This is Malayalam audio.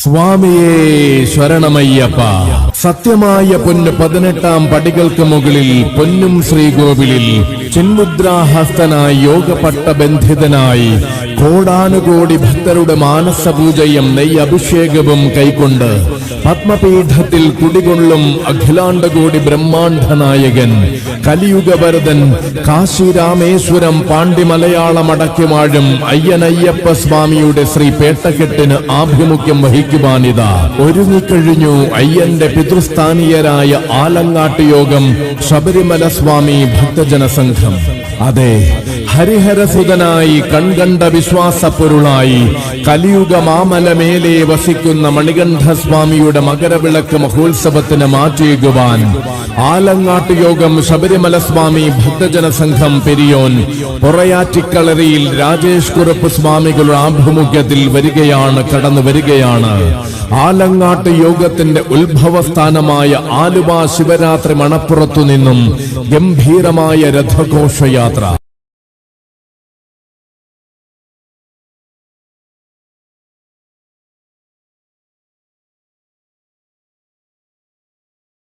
സ്വാമിയേ ശരണമയ്യപ്പ. സത്യമായ പൊന്ന് 18-ാം പടികൾക്ക് മുകളിൽ പൊന്നും ശ്രീകോവിലിൽ ചിന്മുദ്രാഹസ്തനായി യോഗപട്ടബന്ധിതനായി കോടാനുകോടി ഭക്തരുടെ മാനസപൂജയും നെയ്യഭിഷേകവും കൈക്കൊണ്ട് പത്മപീഠത്തിൽ കുടികൊള്ളും അഖിലാണ്ടകോടി ബ്രഹ്മാണ്ഡ നായകൻ കലിയുഗവരദൻ കാശി രാമേശ്വരം പാണ്ഡ്യ മലയാളമടക്കി വാഴും അയ്യനയ്യപ്പ സ്വാമിയുടെ ശ്രീ പേട്ടക്കെട്ടിന് ആഭിമുഖ്യം വഹിക്കുവാനിതാ ഒരുങ്ങിക്കഴിഞ്ഞു അയ്യന്റെ പിതൃസ്ഥാനീയരായ ആലങ്ങാട്ട് യോഗം ശബരിമല സ്വാമി ഭക്തജന സംഘം. അതെ, ഹരിഹരസുതനായി കൺകണ്ട വിശ്വാസപ്പൊരുളായി കലിയുഗ മാമലമേലെ വസിക്കുന്ന മണികണ്ഠസ്വാമിയുടെ മകരവിളക്ക് മഹോത്സവത്തിന് മാറ്റിയേകുവാൻ ആലങ്ങാട്ട് യോഗം ശബരിമല സ്വാമി ഭക്തജന സംഘം പെരിയോൻ പൊറയാറ്റിക്കളറിയിൽ രാജേഷ് കുറുപ്പ് സ്വാമികളുടെ ആഭിമുഖ്യത്തിൽ കടന്നു വരികയാണ്. ആലങ്ങാട്ട് യോഗത്തിന്റെ ഉത്ഭവസ്ഥാനമായ ആലുവ ശിവരാത്രി മണപ്പുറത്തു നിന്നും ഗംഭീരമായ രഥഘോഷയാത്ര.